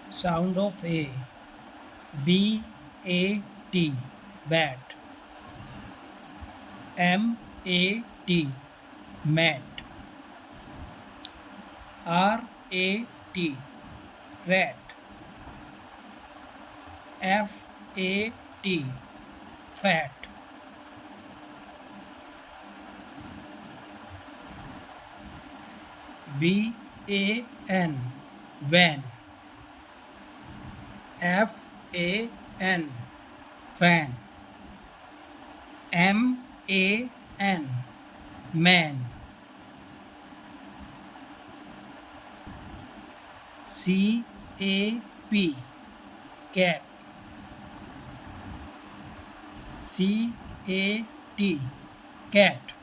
Sound of A. B A T. Bat. M A T. Mat. R A T. Rat. F A T. Fat. V A N. Van. F A N. Fan. M A N. Man. C A P. Cat. C A T. Cat.